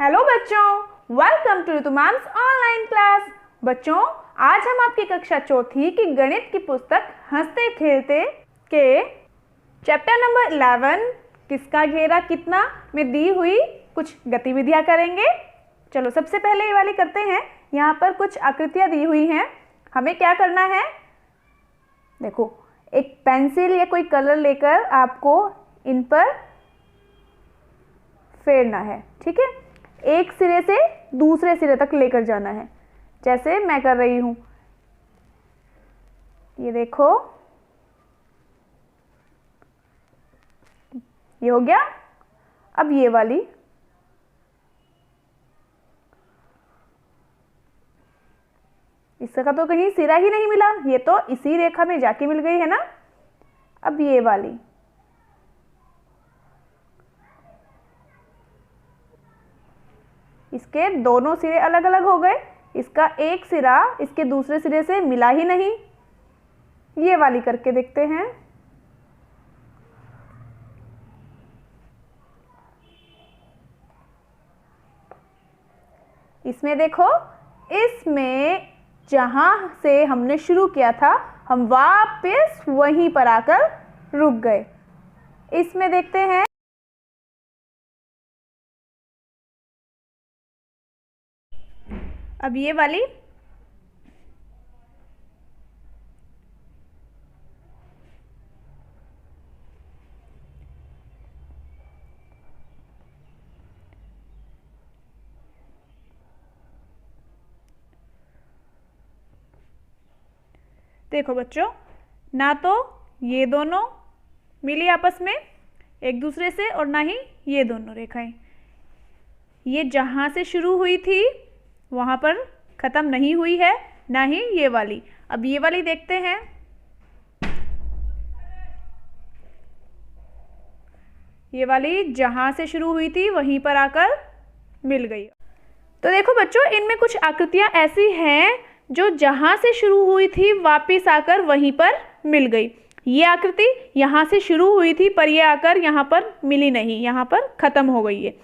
Hello बच्चों, welcome to Ritu ma'am's online class. बच्चों, आज हम आपकी कक्षा चौथी की गणित की पुस्तक हंसते खेलते के चैप्टर नंबर 11 किसका घेरा कितना में दी हुई कुछ गतिविधियां करेंगे। चलो सबसे पहले ये वाली करते हैं। यहाँ पर कुछ आकृतियां दी हुई हैं, हमें क्या करना है। देखो, एक पेंसिल या कोई कलर लेकर आपको इन पर फेरना है, ठीक है। एक सिरे से दूसरे सिरे तक लेकर जाना है, जैसे मैं कर रही हूं। ये देखो, ये हो गया। अब ये वाली, इसका तो कहीं सिरा ही नहीं मिला, ये तो इसी रेखा में जाके मिल गई है ना। अब ये वाली, इसके दोनों सिरे अलग अलग हो गए, इसका एक सिरा इसके दूसरे सिरे से मिला ही नहीं। ये वाली करके देखते हैं। इसमें देखो, इसमें जहां से हमने शुरू किया था हम वापस वहीं पर आकर रुक गए। इसमें देखते हैं, अब ये वाली, देखो बच्चों, ना तो ये दोनों मिली आपस में एक दूसरे से और ना ही ये दोनों रेखाएं। ये जहां से शुरू हुई थी वहां पर खत्म नहीं हुई है, ना ही ये वाली। अब ये वाली देखते हैं। ये वाली जहां से शुरू हुई थी वहीं पर आकर मिल गई। तो देखो बच्चों, इनमें कुछ आकृतियां ऐसी हैं जो जहां से शुरू हुई थी वापस आकर वहीं पर मिल गई। ये आकृति यहां से शुरू हुई थी पर ये आकर यहां पर मिली नहीं, यहां पर खत्म हो गई है।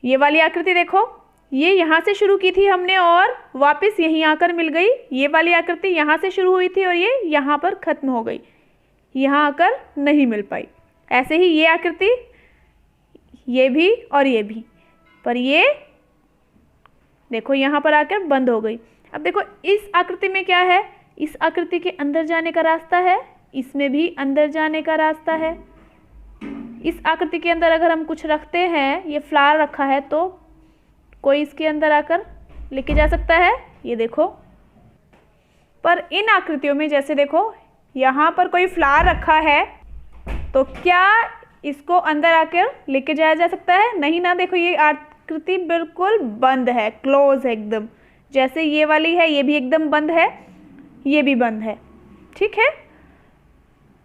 ये वाली आकृति देखो, ये यहाँ से शुरू की थी हमने और वापस यहीं आकर मिल गई। ये वाली आकृति यहाँ से शुरू हुई थी और ये यहाँ पर खत्म हो गई, यहाँ आकर नहीं मिल पाई। ऐसे ही ये आकृति, ये भी और ये भी, पर ये देखो यहाँ पर आकर बंद हो गई। अब देखो, इस आकृति में क्या है, इस आकृति के अंदर जाने का रास्ता है, इसमें भी अंदर जाने का रास्ता है। इस आकृति के अंदर अगर हम कुछ रखते हैं, ये फ्लावर रखा है, तो कोई इसके अंदर आकर लेके जा सकता है, ये देखो। पर इन आकृतियों में जैसे देखो, यहाँ पर कोई फ्लावर रखा है, तो क्या इसको अंदर आकर लेके जाया जा सकता है? नहीं ना। देखो, ये आकृति बिल्कुल बंद है, क्लोज है एकदम। जैसे ये वाली है, ये भी एकदम बंद है, ये भी बंद है, ठीक है।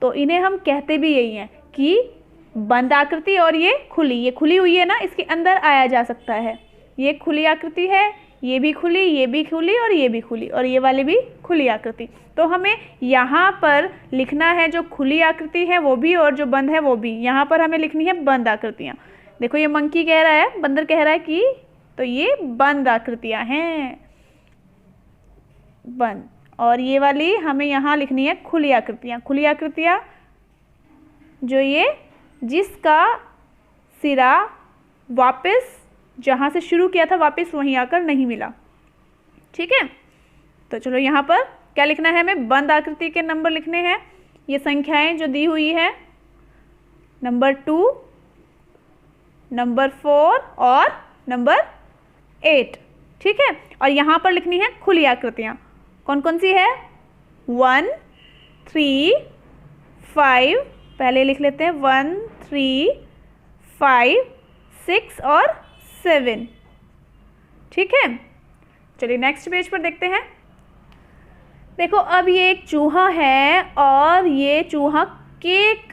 तो इन्हें हम कहते भी यही हैं कि बंद आकृति और ये खुली हुई है ना, इसके अंदर आया जा सकता है। ये खुली आकृति है, ये भी खुली, ये भी खुली और ये भी खुली, और ये वाली भी खुली आकृति। तो हमें यहाँ पर लिखना है जो खुली आकृति है वो भी और जो बंद है वो भी। यहाँ पर हमें लिखनी है बंद आकृतियाँ। देखो, ये मंकी कह रहा है, बंदर कह रहा है कि तो ये बंद आकृतियाँ हैं, बंद। और ये वाली हमें यहाँ लिखनी है खुली आकृतियाँ। खुली आकृतियाँ जो ये जिसका सिरा वापस जहाँ से शुरू किया था वापस वहीं आकर नहीं मिला, ठीक है। तो चलो, यहाँ पर क्या लिखना है हमें, बंद आकृति के नंबर लिखने हैं। ये संख्याएं जो दी हुई है, नंबर 2, नंबर 4 और नंबर 8, ठीक है। और यहाँ पर लिखनी है खुली आकृतियाँ। कौन कौन सी है, 1, 3, 5, पहले लिख लेते हैं 1, 3, 5, 6 और 7, ठीक है। चलिए नेक्स्ट पेज पर देखते हैं। देखो, अब ये एक चूहा है और ये चूहा केक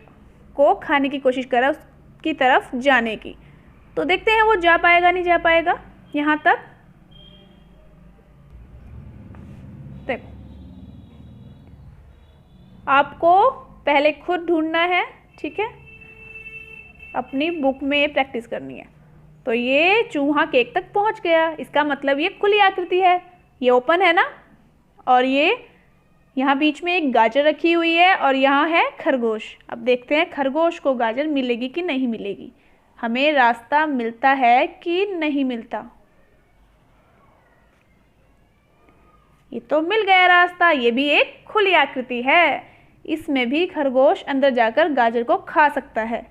को खाने की कोशिश कर रहा है, उसकी तरफ जाने की। तो देखते हैं वो जा पाएगा नहीं जा पाएगा यहाँ तक। देखो, आपको पहले खुद ढूंढना है, ठीक है। अपनी बुक में प्रैक्टिस करनी है। तो ये चूहा केक तक पहुंच गया। इसका मतलब ये खुली आकृति है, ये ओपन है ना। और ये यहाँ बीच में एक गाजर रखी हुई है और यहाँ है खरगोश। अब देखते हैं खरगोश को गाजर मिलेगी कि नहीं मिलेगी, हमें रास्ता मिलता है कि नहीं मिलता। ये तो मिल गया रास्ता, ये भी एक खुली आकृति है, इसमें भी खरगोश अंदर जाकर गाजर को खा सकता है।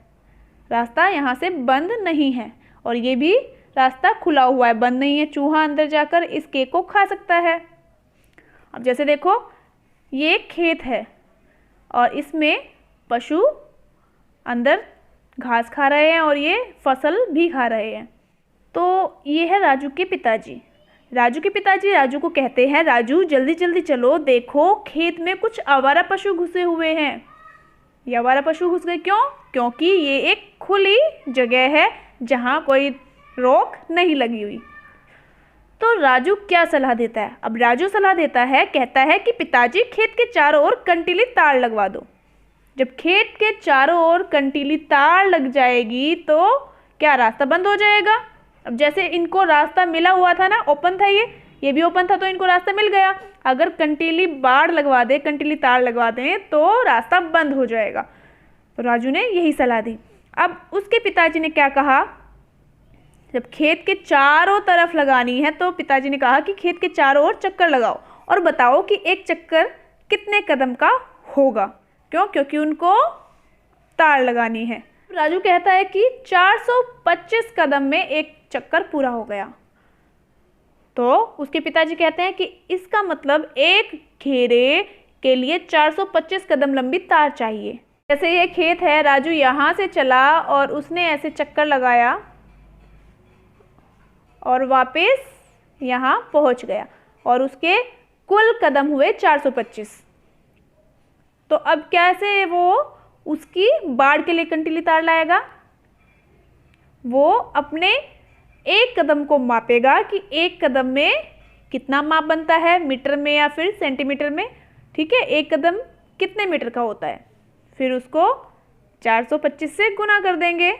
रास्ता यहाँ से बंद नहीं है और ये भी रास्ता खुला हुआ है, बंद नहीं है। चूहा अंदर जाकर इस केक को खा सकता है। अब जैसे देखो ये एक खेत है और इसमें पशु अंदर घास खा रहे हैं और ये फसल भी खा रहे हैं। तो ये है राजू के पिताजी। राजू के पिताजी राजू को कहते हैं, राजू जल्दी जल्दी चलो, देखो खेत में कुछ आवारा पशु घुसे हुए हैं। ये आवारा पशु घुस गए क्यों? क्योंकि ये एक खुली जगह है जहाँ कोई रोक नहीं लगी हुई। तो राजू क्या सलाह देता है? अब राजू सलाह देता है, कहता है कि पिताजी खेत के चारों ओर कंटीली तार लगवा दो। जब खेत के चारों ओर कंटीली तार लग जाएगी तो क्या रास्ता बंद हो जाएगा? अब जैसे इनको रास्ता मिला हुआ था ना, ओपन था ये भी ओपन था, तो इनको रास्ता मिल गया। अगर कंटीली बाड़ लगवा दे, कंटीली तार लगवा दें तो रास्ता बंद हो जाएगा। तो राजू ने यही सलाह दी। अब उसके पिताजी ने क्या कहा, जब खेत के चारों तरफ लगानी है तो पिताजी ने कहा कि खेत के चारों ओर चक्कर लगाओ और बताओ कि एक चक्कर कितने कदम का होगा। क्यों? क्योंकि उनको तार लगानी है। राजू कहता है कि 425 कदम में एक चक्कर पूरा हो गया। तो उसके पिताजी कहते हैं कि इसका मतलब एक घेरे के लिए 425 कदम लंबी तार चाहिए। जैसे ये खेत है, राजू यहाँ से चला और उसने ऐसे चक्कर लगाया और वापस यहाँ पहुँच गया और उसके कुल कदम हुए 425। तो अब कैसे वो उसकी बाड़ के लिए कंटीली तार लाएगा? वो अपने एक कदम को मापेगा कि एक कदम में कितना माप बनता है, मीटर में या फिर सेंटीमीटर में। ठीक है, एक कदम कितने मीटर का होता है, फिर उसको 425 से गुना कर देंगे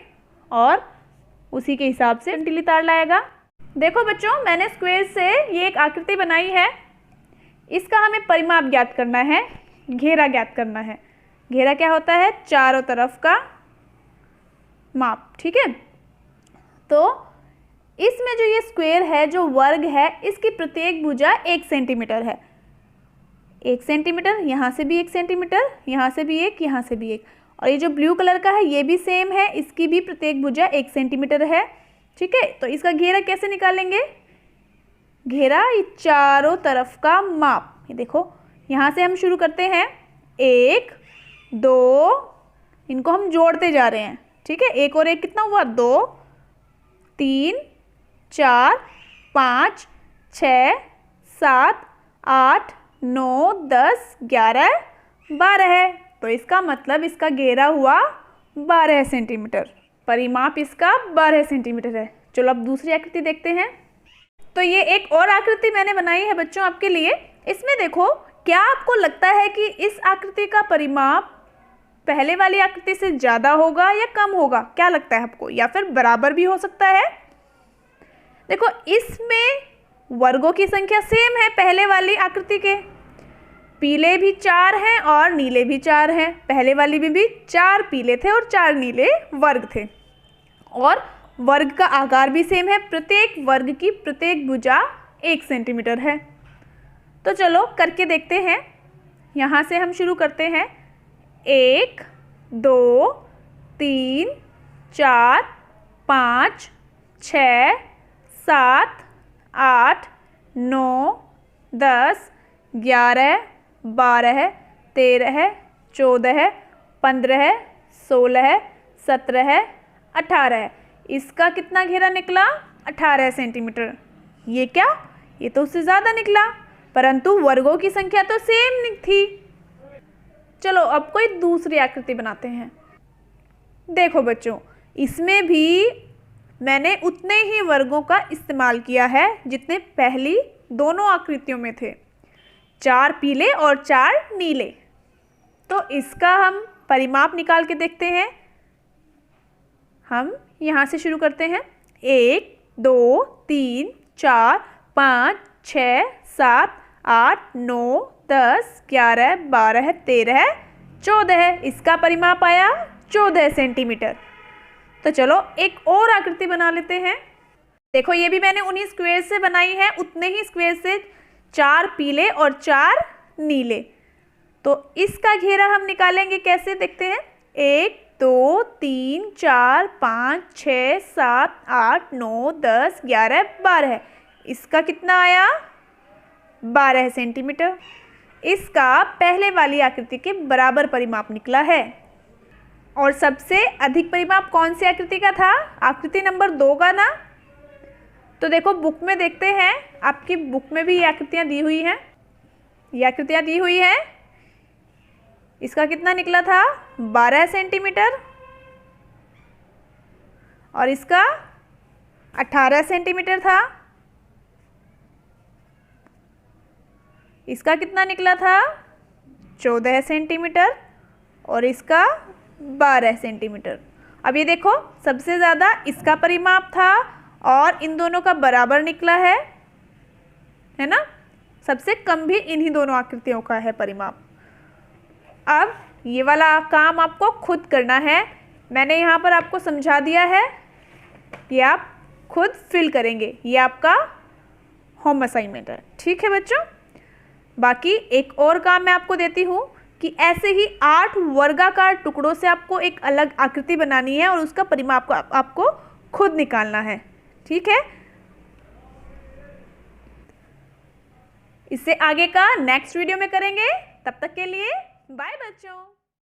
और उसी के हिसाब से कंटीली तार लाएगा। देखो बच्चों, मैंने स्क्वायर से ये एक आकृति बनाई है। इसका हमें परिमाप ज्ञात करना है, घेरा ज्ञात करना है। घेरा क्या होता है? चारों तरफ का माप। ठीक है, तो इसमें जो ये स्क्वायर है, जो वर्ग है, इसकी प्रत्येक भुजा 1 सेंटीमीटर है। 1 सेंटीमीटर, यहाँ से भी 1 सेंटीमीटर, यहाँ से भी 1, यहाँ से भी 1। और ये जो ब्लू कलर का है ये भी सेम है, इसकी भी प्रत्येक भुजा 1 सेंटीमीटर है। ठीक है, तो इसका घेरा कैसे निकालेंगे? घेरा ये चारों तरफ का माप। ये देखो, यहाँ से हम शुरू करते हैं, 1 2, इनको हम जोड़ते जा रहे हैं। ठीक है, 1 और 1 कितना हुआ? 2 3 4 5 6 7 8 9 10 11 12 है। तो इसका मतलब इसका घेरा हुआ 12 सेंटीमीटर। परिमाप इसका 12 सेंटीमीटर है। चलो अब दूसरी आकृति देखते हैं। तो ये एक और आकृति मैंने बनाई है बच्चों आपके लिए। इसमें देखो, क्या आपको लगता है कि इस आकृति का परिमाप पहले वाली आकृति से ज़्यादा होगा या कम होगा? क्या लगता है आपको? या फिर बराबर भी हो सकता है? देखो, इसमें वर्गों की संख्या सेम है पहले वाली आकृति के। पीले भी 4 हैं और नीले भी 4 हैं। पहले वाली में भी 4 पीले थे और 4 नीले वर्ग थे। और वर्ग का आकार भी सेम है, प्रत्येक वर्ग की प्रत्येक भुजा 1 सेंटीमीटर है। तो चलो करके देखते हैं। यहाँ से हम शुरू करते हैं, 1 2 3 4 5 6 7 8 9 10 11 12 13 14 15 16 17 18। इसका कितना घेरा निकला? 18 सेंटीमीटर। ये क्या? ये तो उससे ज़्यादा निकला, परंतु वर्गों की संख्या तो सेम थी। चलो अब कोई दूसरी आकृति बनाते हैं। देखो बच्चों, इसमें भी मैंने उतने ही वर्गों का इस्तेमाल किया है जितने पहली दोनों आकृतियों में थे। 4 पीले और 4 नीले। तो इसका हम परिमाप निकाल के देखते हैं। हम यहाँ से शुरू करते हैं, 1 2 3 4 5 6 7 8 9 10 11 12 13 14। इसका परिमाप आया 14 सेंटीमीटर। तो चलो एक और आकृति बना लेते हैं। देखो ये भी मैंने उन्हीं स्क्वायर से बनाई है, उतने ही स्क्वायर से 4 पीले और 4 नीले। तो इसका घेरा हम निकालेंगे कैसे, देखते हैं। 1 2 3 4 5 6 7 8 9 10 11 12। इसका कितना आया 12 सेंटीमीटर। इसका पहले वाली आकृति के बराबर परिमाप निकला है। और सबसे अधिक परिमाप कौन सी आकृति का था, आकृति नंबर 2 का ना। तो देखो बुक में देखते हैं, आपकी बुक में भी ये आकृतियाँ दी हुई हैं, ये आकृतियाँ दी हुई हैं। इसका कितना निकला था 12 सेंटीमीटर और इसका 18 सेंटीमीटर था। इसका कितना निकला था 14 सेंटीमीटर और इसका 12 सेंटीमीटर। अब ये देखो सबसे ज़्यादा इसका परिमाप था और इन दोनों का बराबर निकला है ना। सबसे कम भी इन्हीं दोनों आकृतियों का है परिमाप। अब ये वाला काम आपको खुद करना है। मैंने यहाँ पर आपको समझा दिया है, ये आप खुद फिल करेंगे। ये आपका होम असाइनमेंट है, ठीक है बच्चों। बाकी एक और काम मैं आपको देती हूँ कि ऐसे ही 8 वर्गाकार टुकड़ों से आपको एक अलग आकृति बनानी है और उसका परिमाप आपको खुद निकालना है, ठीक है। इससे आगे का नेक्स्ट वीडियो में करेंगे। तब तक के लिए बाय बच्चों।